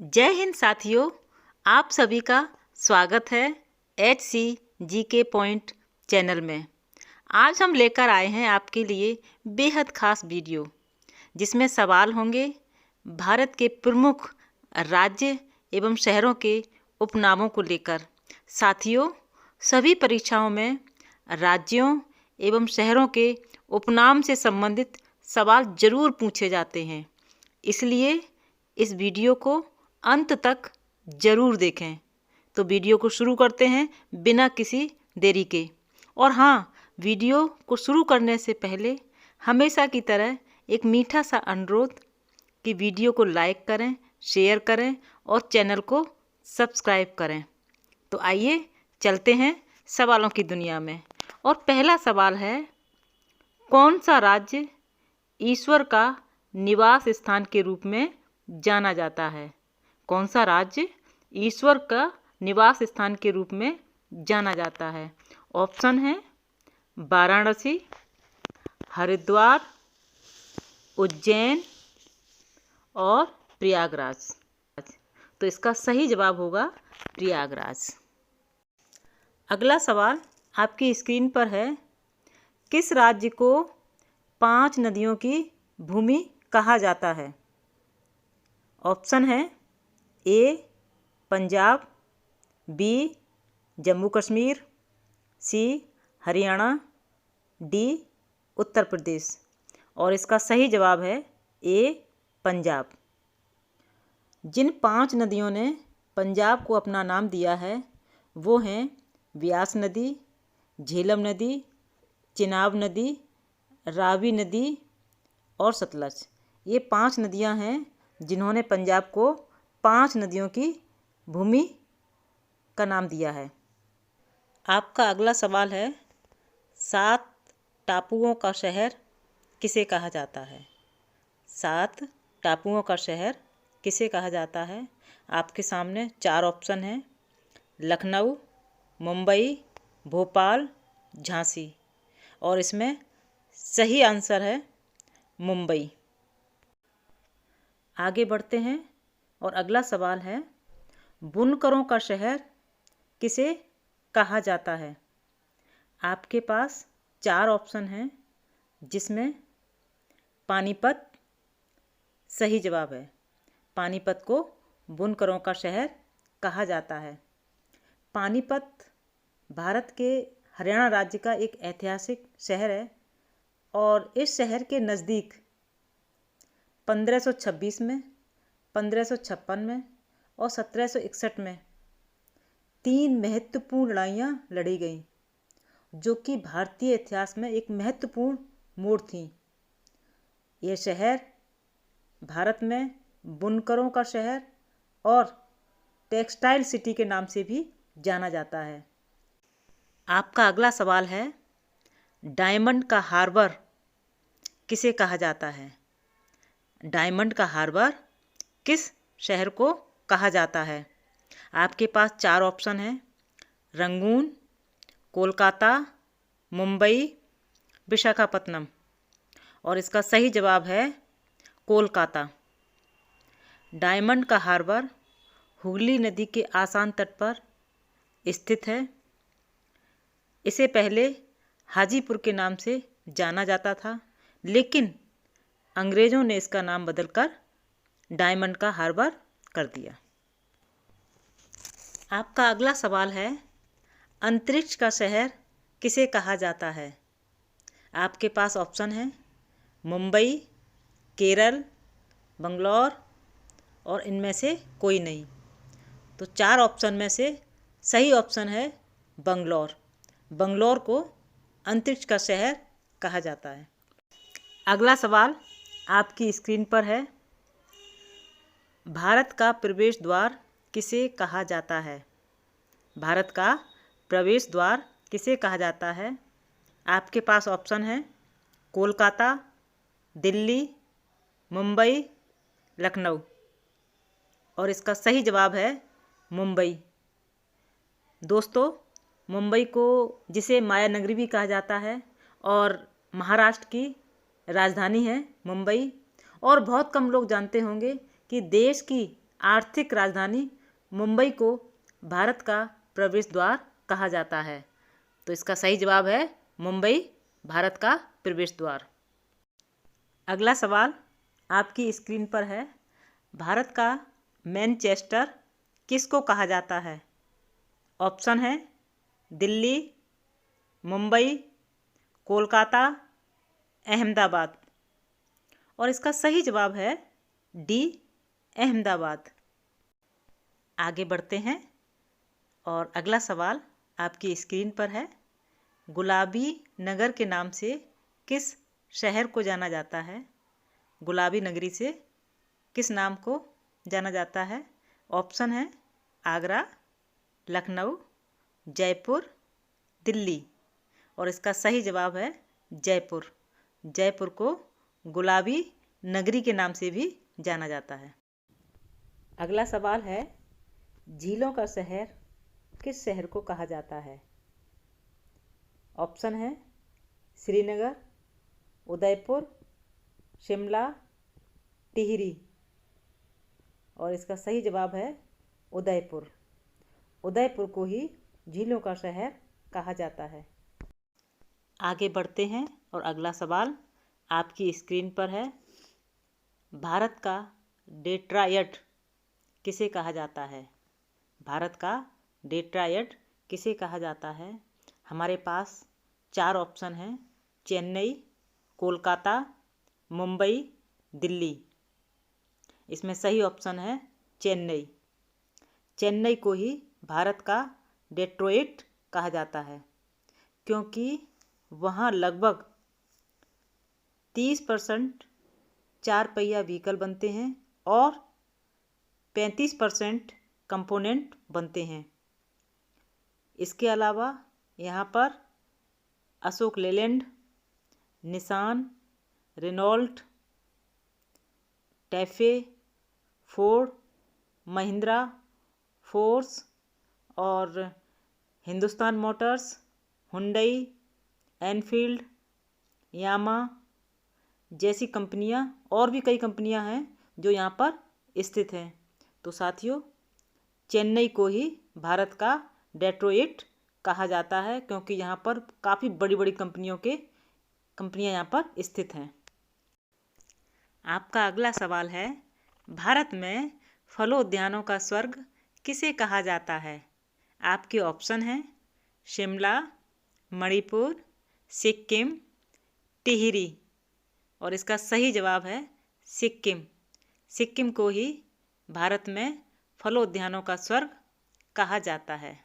जय हिंद साथियों, आप सभी का स्वागत है HCGK पॉइंट चैनल में। आज हम लेकर आए हैं आपके लिए बेहद खास वीडियो, जिसमें सवाल होंगे भारत के प्रमुख राज्य एवं शहरों के उपनामों को लेकर। साथियों, सभी परीक्षाओं में राज्यों एवं शहरों के उपनाम से संबंधित सवाल जरूर पूछे जाते हैं, इसलिए इस वीडियो को अंत तक ज़रूर देखें। तो वीडियो को शुरू करते हैं बिना किसी देरी के। और हाँ, वीडियो को शुरू करने से पहले हमेशा की तरह एक मीठा सा अनुरोध कि वीडियो को लाइक करें, शेयर करें और चैनल को सब्सक्राइब करें। तो आइए चलते हैं सवालों की दुनिया में। और पहला सवाल है, कौन सा राज्य ईश्वर का निवास स्थान के रूप में जाना जाता है? कौन सा राज्य ईश्वर का निवास स्थान के रूप में जाना जाता है? ऑप्शन है वाराणसी, हरिद्वार, उज्जैन और प्रयागराज। तो इसका सही जवाब होगा प्रयागराज। अगला सवाल आपकी स्क्रीन पर है, किस राज्य को 5 नदियों की भूमि कहा जाता है? ऑप्शन है ए पंजाब, बी जम्मू कश्मीर, सी हरियाणा, डी उत्तर प्रदेश। और इसका सही जवाब है ए पंजाब। जिन 5 नदियों ने पंजाब को अपना नाम दिया है वो हैं व्यास नदी, झेलम नदी, चिनाब नदी, रावी नदी और सतलज। ये 5 नदियां हैं जिन्होंने पंजाब को 5 नदियों की भूमि का नाम दिया है। आपका अगला सवाल है, 7 टापुओं का शहर किसे कहा जाता है? 7 टापुओं का शहर किसे कहा जाता है? आपके सामने 4 ऑप्शन हैं, लखनऊ, मुंबई, भोपाल, झांसी। और इसमें सही आंसर है मुंबई। आगे बढ़ते हैं और अगला सवाल है, बुनकरों का शहर किसे कहा जाता है? आपके पास 4 ऑप्शन हैं, जिसमें पानीपत सही जवाब है। पानीपत को बुनकरों का शहर कहा जाता है। पानीपत भारत के हरियाणा राज्य का एक ऐतिहासिक शहर है और इस शहर के नज़दीक 1526 में, 1556 में और 1761 में 3 महत्वपूर्ण लड़ाइयाँ लड़ी गईं, जो कि भारतीय इतिहास में एक महत्वपूर्ण मोड़ थीं। यह शहर भारत में बुनकरों का शहर और टेक्सटाइल सिटी के नाम से भी जाना जाता है। आपका अगला सवाल है, डायमंड का हार्बर किसे कहा जाता है? डायमंड का हार्बर किस शहर को कहा जाता है? आपके पास 4 ऑप्शन हैं, रंगून, कोलकाता, मुंबई, विशाखापत्तनम। और इसका सही जवाब है कोलकाता। डायमंड का हार्बर हुगली नदी के आसान तट पर स्थित है। इसे पहले हाजीपुर के नाम से जाना जाता था, लेकिन अंग्रेज़ों ने इसका नाम बदलकर डायमंड का हार्बर कर दिया। आपका अगला सवाल है, अंतरिक्ष का शहर किसे कहा जाता है? आपके पास ऑप्शन है मुंबई, केरल, बंगलौर और इनमें से कोई नहीं। तो 4 ऑप्शन में से सही ऑप्शन है बंगलौर। बंगलौर को अंतरिक्ष का शहर कहा जाता है। अगला सवाल आपकी स्क्रीन पर है, भारत का प्रवेश द्वार किसे कहा जाता है? भारत का प्रवेश द्वार किसे कहा जाता है? आपके पास ऑप्शन है कोलकाता, दिल्ली, मुंबई, लखनऊ। और इसका सही जवाब है मुंबई। दोस्तों, मुंबई को जिसे माया नगरी भी कहा जाता है और महाराष्ट्र की राजधानी है मुंबई। और बहुत कम लोग जानते होंगे कि देश की आर्थिक राजधानी मुंबई को भारत का प्रवेश द्वार कहा जाता है? तो इसका सही जवाब है मुंबई भारत का प्रवेश द्वार। अगला सवाल आपकी स्क्रीन पर है। भारत का मैनचेस्टर किसको कहा जाता है? ऑप्शन है दिल्ली, मुंबई, कोलकाता, अहमदाबाद। और इसका सही जवाब है डी, अहमदाबाद। आगे बढ़ते हैं और अगला सवाल आपकी स्क्रीन पर है। गुलाबी नगर के नाम से किस शहर को जाना जाता है? गुलाबी नगरी से किस नाम को जाना जाता है? ऑप्शन है आगरा, लखनऊ, जयपुर, दिल्ली। और इसका सही जवाब है जयपुर। जयपुर को गुलाबी नगरी के नाम से भी जाना जाता है। अगला सवाल है, झीलों का शहर किस शहर को कहा जाता है? ऑप्शन है श्रीनगर, उदयपुर, शिमला, टिहरी। और इसका सही जवाब है उदयपुर। उदयपुर को ही झीलों का शहर कहा जाता है। आगे बढ़ते हैं और अगला सवाल आपकी स्क्रीन पर है। भारत का डेट्रॉयट किसे कहा जाता है? भारत का डेट्रॉयट किसे कहा जाता है? हमारे पास 4 ऑप्शन हैं, चेन्नई, कोलकाता, मुंबई, दिल्ली। इसमें सही ऑप्शन है चेन्नई। चेन्नई को ही भारत का डेट्रॉयट कहा जाता है, क्योंकि वहाँ लगभग 30% 4 पहिया व्हीकल बनते हैं और 35% कंपोनेंट बनते हैं। इसके अलावा यहाँ पर Ashok Leyland, Nissan, Renault, TAFE, Ford, Mahindra, Force और Hindustan Motors, Hyundai, Enfield, Yamaha जैसी कंपनियां और भी कई कंपनियां हैं जो यहाँ पर स्थित हैं। तो साथियों, चेन्नई को ही भारत का डेट्रॉयट कहा जाता है, क्योंकि यहाँ पर काफ़ी बड़ी बड़ी कंपनियां यहाँ पर स्थित हैं। आपका अगला सवाल है, भारत में फलोद्यानों का स्वर्ग किसे कहा जाता है? आपके ऑप्शन हैं शिमला, मणिपुर, सिक्किम, टिहरी। और इसका सही जवाब है सिक्किम। सिक्किम को ही भारत में फलोद्यानों का स्वर्ग कहा जाता है।